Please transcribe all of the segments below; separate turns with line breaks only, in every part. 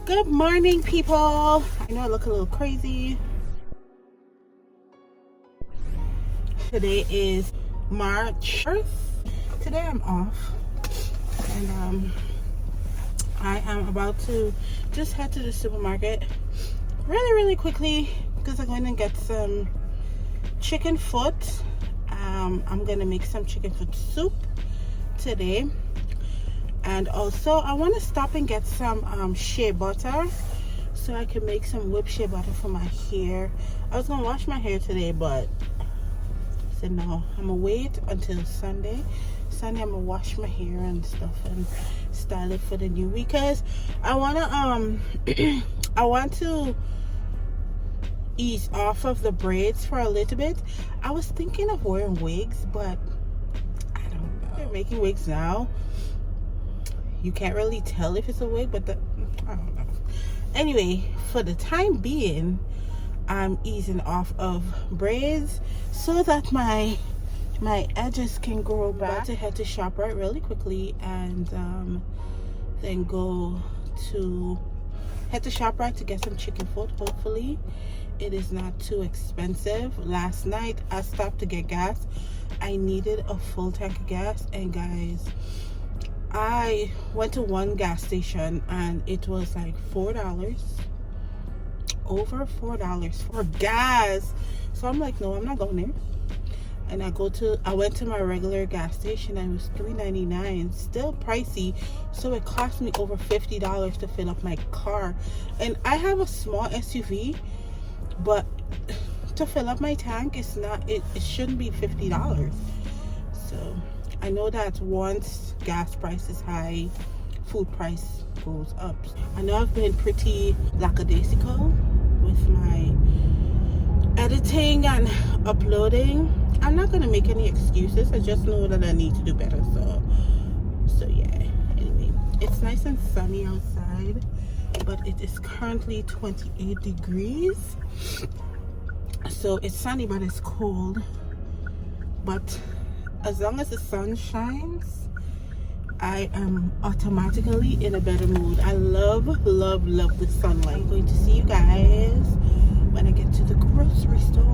Good morning, people. I know I look a little crazy. Today is March 1st. Today I'm off, and I am about to just head to the supermarket really quickly because I'm going to get some chicken foot. I'm going to make some chicken foot soup today. And also I want to stop and get some shea butter so I can make some whipped shea butter for my hair. I was going to wash my hair today, but I said no, I'm going to wait until Sunday. Sunday I'm going to wash my hair and stuff and style it for the new week, because I want to I want to ease off of the braids for a little bit. I was thinking of wearing wigs, but I don't know. They're making wigs now. You can't really tell if it's a wig, but I don't know. Anyway, for the time being, I'm easing off of braids so that my edges can grow back. I'm about to head to ShopRite really quickly and then head to ShopRite to get some chicken foot. Hopefully it is not too expensive. Last night I stopped to get gas. I needed a full tank of gas, and guys, I went to one gas station and it was like $4, over $4 for gas. So I'm like, no, I'm not going there. And I went to my regular gas station and it was $3.99, still pricey. So it cost me over $50 to fill up my car. And I have a small SUV, but to fill up my tank, it shouldn't be $50. So I know that once gas price is high, food price goes up. I know I've been pretty lackadaisical with my editing and uploading. I'm not gonna make any excuses. I just know that I need to do better. So yeah. Anyway, it's nice and sunny outside, but it is currently 28 degrees. So it's sunny, but it's cold. But as long as the sun shines, I am automatically in a better mood. I love the sunlight. I'm going to see you guys when I get to the grocery store.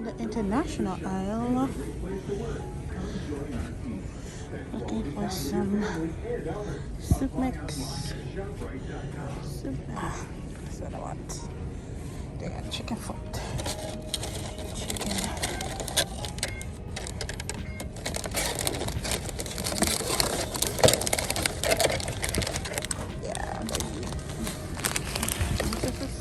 The international aisle, looking for some soup mix. That's what I want. They got chicken foot. Yeah, this is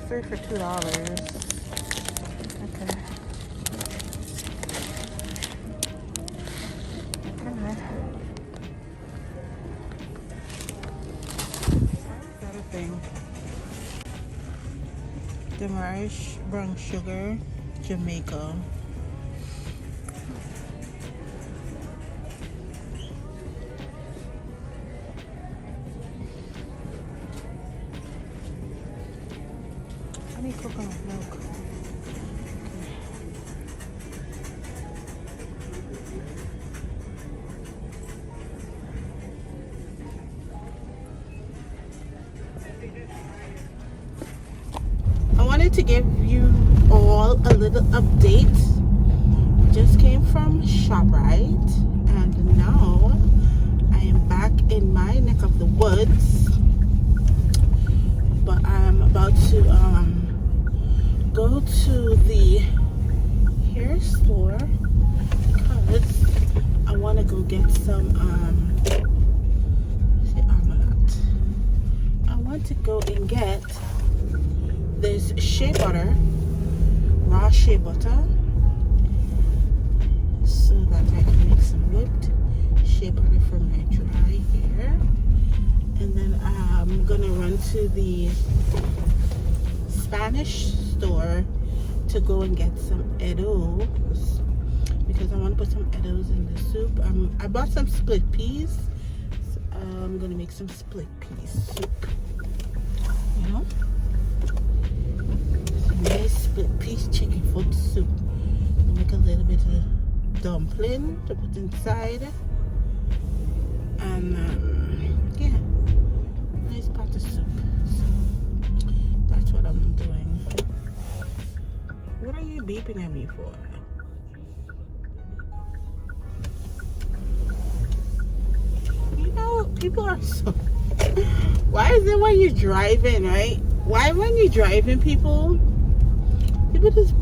3 for $2. Demarish brown sugar, Jamaica. I need coconut milk. To give you all a little update. Just came from ShopRite and now I back in my neck of the woods, but I'm about to go to the hair store because I want to go get some omelette. I want to go and get this shea butter, raw shea butter, so that I can make some whipped shea butter for my dry hair. And then I'm gonna run to the Spanish store to go and get some edibles because I want to put some edibles in the soup. I bought some split peas, so I'm gonna make some split peas soup. You know, some nice split peas chicken foot soup. I'll make a little bit of dumpling to put inside, and yeah, nice pot of soup. So that's what I'm doing. What are you beeping at me for? You know, people are so... Why is it when you're driving, right? Why when you're driving, people just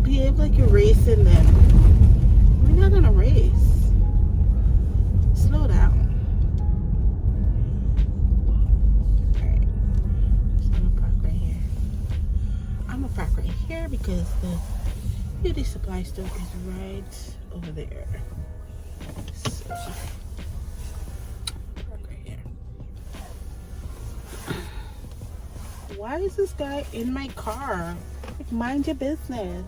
behave like you're racing them? We're not in a race. Slow down. Alright. So I'm gonna park right here. I'm gonna park right here because the beauty supply store is right over there. So park right here. Why is this guy in my car? Like, mind your business.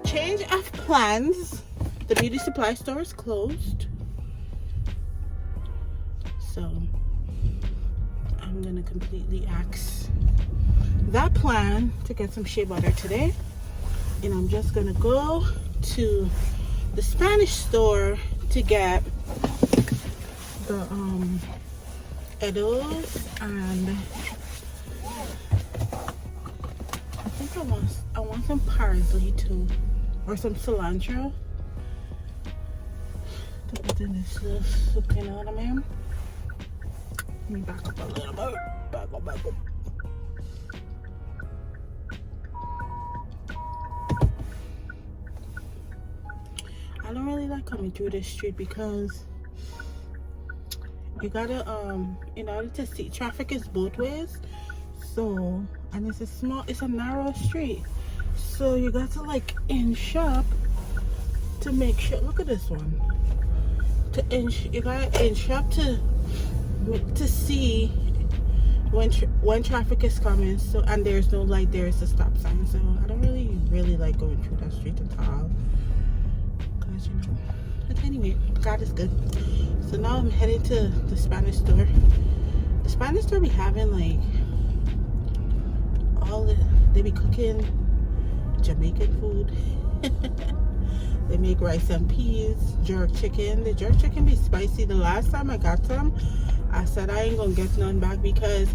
Change of plans. The beauty supply store is closed, so I'm gonna completely axe that plan to get some shea butter today, and I'm just gonna go to the Spanish store to get the edibles, and I think I want some parsley too, or some cilantro to put in this little soup, you know what I mean? Let me back up a little bit. Back up. I don't really like coming through this street because you gotta in order to see, traffic is both ways, so, and it's a narrow street, so you got to like inch up to make sure. Look at this one. You gotta inch up to see when traffic is coming. So, and there's no light, there is a stop sign. So I don't really like going through that street at all, cause you know. But anyway, God is good. So now I'm headed to the Spanish store. The Spanish store be having like they be cooking Jamaican food. They make rice and peas, jerk chicken. The jerk chicken be spicy. The last time I got some, I said I ain't gonna get none back because,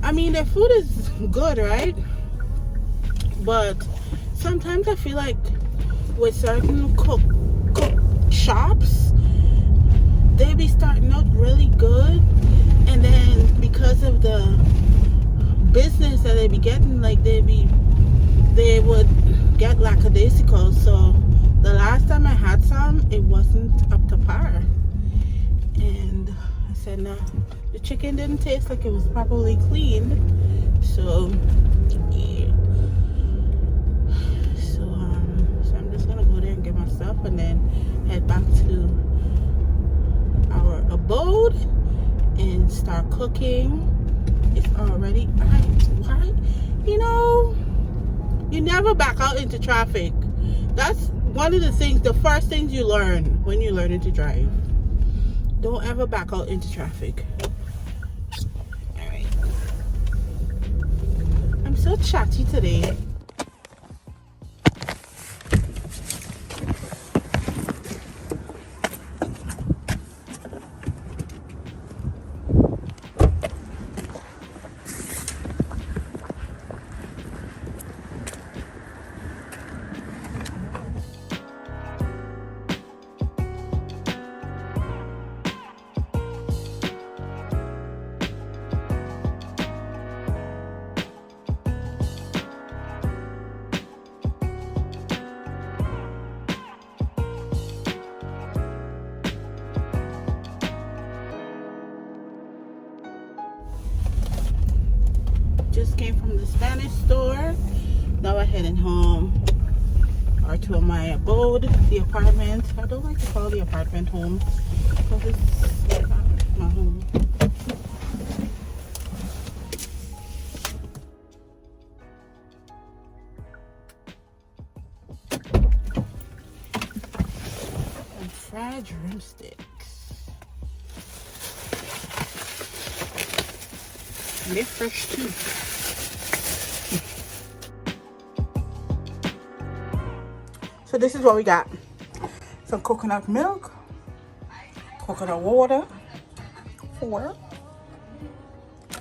I mean, their food is good, right? But sometimes I feel like with certain cook shops, they be starting out really good, and then because of the business that they be getting, like they be they would get lackadaisical. So the last time I had some, it wasn't up to par. And I said, no, the chicken didn't taste like it was properly cleaned. So, yeah. So I'm just gonna go there and get my stuff and then head back to our abode and start cooking. It's already, why? You know, you never back out into traffic. That's one of the things, the first things you learn when you're learning to drive. Don't ever back out into traffic. All right. I'm so chatty today. Just came from the Spanish store. Now we're heading home or to my abode, the apartment. I don't like to call the apartment home because it's not my home. And fried drumsticks. And they're fresh too. So this is what we got. Some coconut milk, coconut water, 4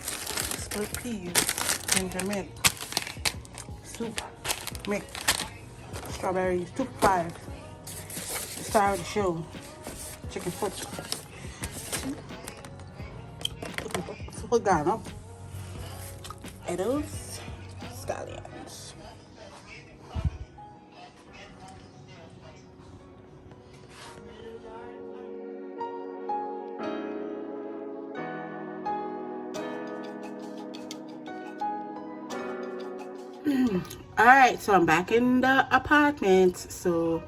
split peas, ginger mint, soup, mix, strawberries, 2 for $5. The star of the show, chicken foot, organo, edibles, scallions. All right, so I'm back in the apartment. So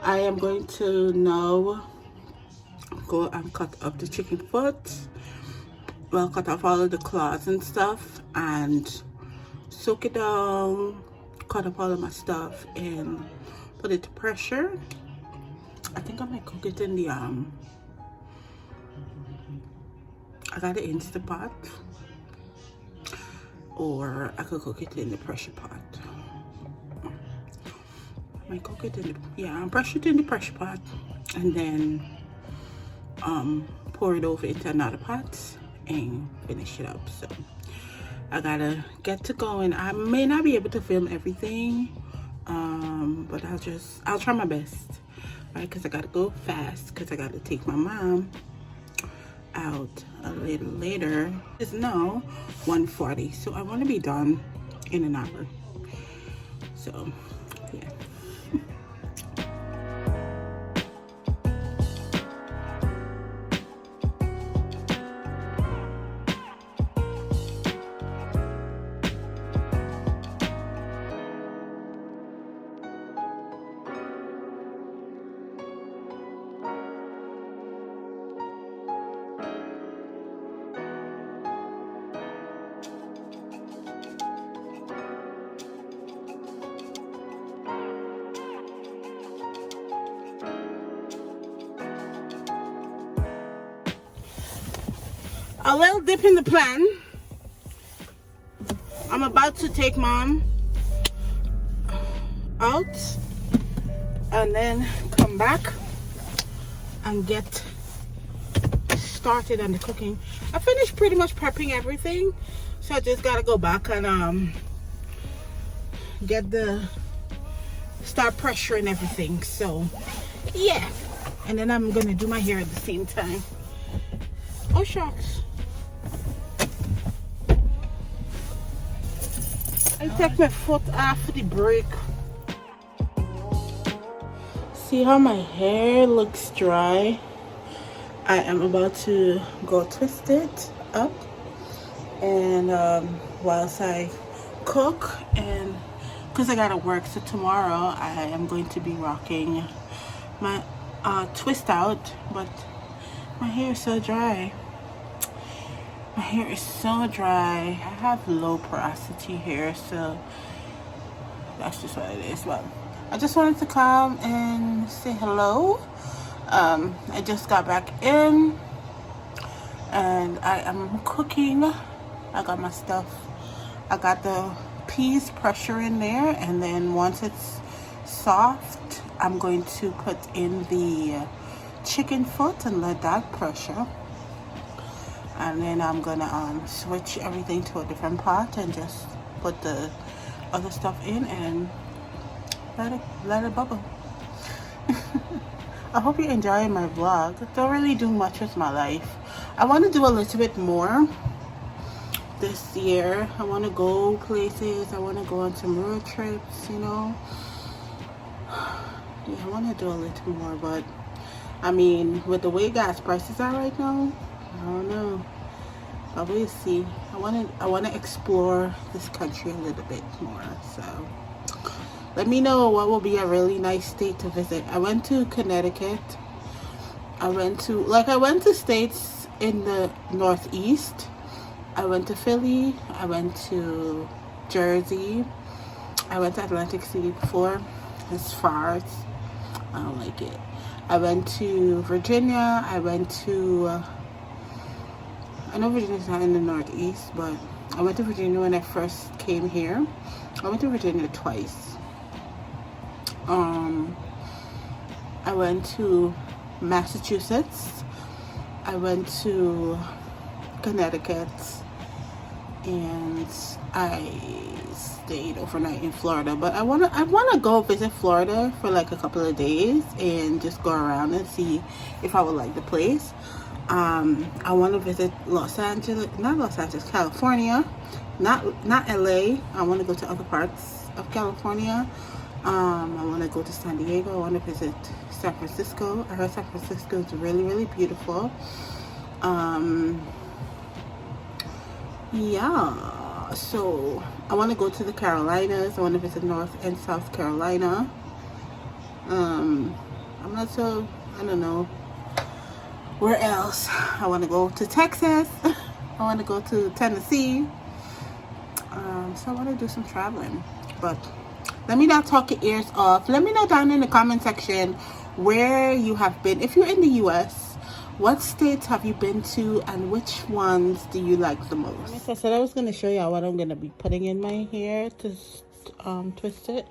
I am going to now go and cut up the chicken foot. Well, cut off all of the claws and stuff and soak it down, cut up all of my stuff and put it to pressure. I think I might cook it in the I got an Instant Pot, or I could cook it in the pressure pot. I might cook it in the, I'll pressure it in the pressure pot and then pour it over into another pot and finish it up. So I gotta get to going. I may not be able to film everything, but I'll try my best, right? Because I gotta go fast because I gotta take my mom out a little later. It's now 1:40, so I want to be done in an hour. So yeah. A little dip in the pan. I'm about to take mom out and then come back and get started on the cooking. I finished pretty much prepping everything, so I just gotta go back and start pressuring everything. So yeah, and then I'm gonna do my hair at the same time. Oh shucks. I take my foot off the brake. See how my hair looks dry? I am about to go twist it up, and whilst I cook, and because I gotta work, so tomorrow I am going to be rocking my twist out, but my hair is so dry. My hair is so dry. I have low porosity hair, so that's just what it is. But I just wanted to come and say hello. I just got back in and I am cooking. I got my stuff. I got the peas pressure in there, and then once it's soft, I'm going to put in the chicken foot and let that pressure. And then I'm gonna switch everything to a different pot and just put the other stuff in and let it bubble. I hope you're enjoying my vlog. Don't really do much with my life. I want to do a little bit more this year. I want to go places. I want to go on some road trips, you know. Yeah, I want to do a little more, but I mean, with the way gas prices are right now, I don't know. But we'll see. I want to explore this country a little bit more. So let me know what will be a really nice state to visit. I went to Connecticut. I went to states in the Northeast. I went to Philly. I went to Jersey. I went to Atlantic City before. As far as I don't like it. I went to Virginia. I went to I know Virginia's not in the Northeast, but I went to Virginia when I first came here. I went to Virginia twice. I went to Massachusetts. I went to Connecticut, and I stayed overnight in Florida. But I wanna go visit Florida for like a couple of days and just go around and see if I would like the place. I want to visit California, not LA. I want to go to other parts of California. I want to go to San Diego. I want to visit San Francisco. I heard San Francisco is really, really beautiful. Yeah, so I want to go to the Carolinas. I want to visit North and South Carolina. I don't know where else. I want to go to Texas. I want to go to Tennessee. So I want to do some traveling. But let me not talk your ears off. Let me know down in the comment section where you have been. If you're in the US, what states have you been to and which ones do you like the most? Yes, I said I was going to show you what I'm going to be putting in my hair to twist it.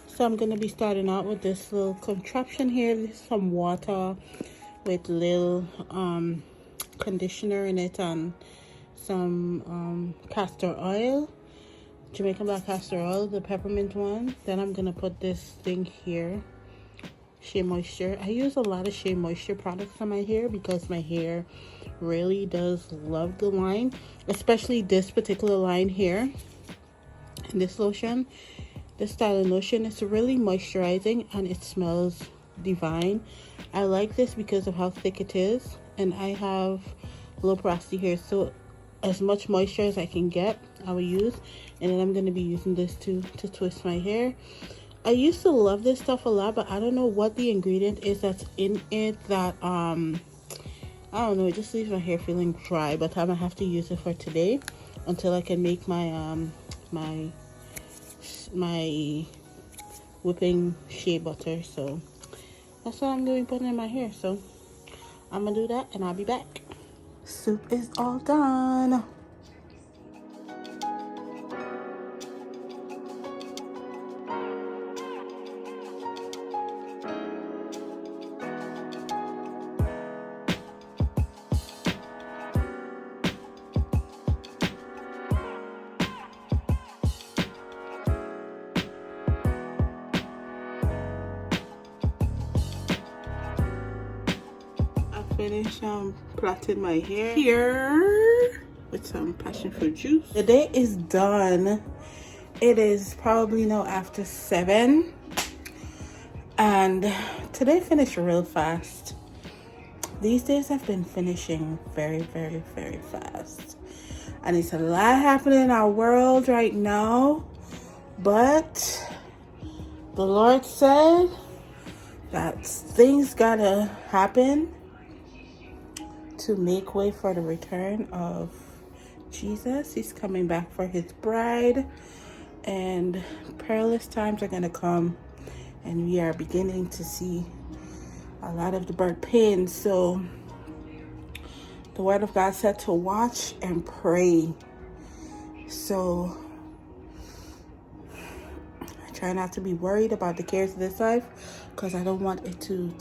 So I'm going to be starting out with this little contraption here. This is some water with little conditioner in it and some castor oil, Jamaican black castor oil, the peppermint one. Then I'm gonna put this thing here, Shea Moisture. I use a lot of Shea Moisture products on my hair because my hair really does love the line, especially this particular line here. And this lotion, this style of lotion, is really moisturizing and it smells divine. I like this because of how thick it is, and I have low porosity hair, so as much moisture as I can get I will use. And then I'm going to be using this to twist my hair. I used to love this stuff a lot, but I don't know what the ingredient is that's in it that I don't know, it just leaves my hair feeling dry. But I'm gonna have to use it for today until I can make my my whipping shea butter. So that's what I'm going to be putting in my hair. So I'm gonna do that and I'll be back. Soup is all done. Finish plaiting my hair here with some passion fruit juice. The day is done It is probably now after 7, and today finished real fast. These days I've been finishing very, very, very fast, and it's a lot happening in our world right now, but the Lord said that things gotta happen to make way for the return of Jesus. He's coming back for his bride, and perilous times are gonna come, and we are beginning to see a lot of the birth pains. So the word of God said to watch and pray. So I try not to be worried about the cares of this life, because I don't want it to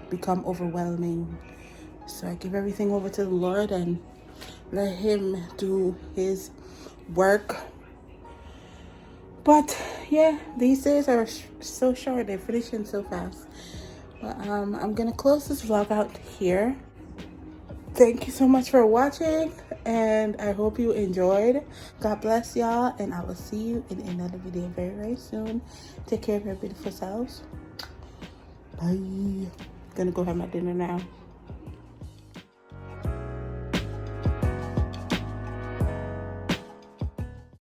become overwhelming. So I give everything over to the Lord and let him do his work. But yeah, these days are so short, they're finishing so fast. But I'm gonna close this vlog out here. Thank you so much for watching, and I hope you enjoyed. God bless y'all, and I will see you in another video very, very soon. Take care of your beautiful selves. Bye. Gonna go have my dinner now.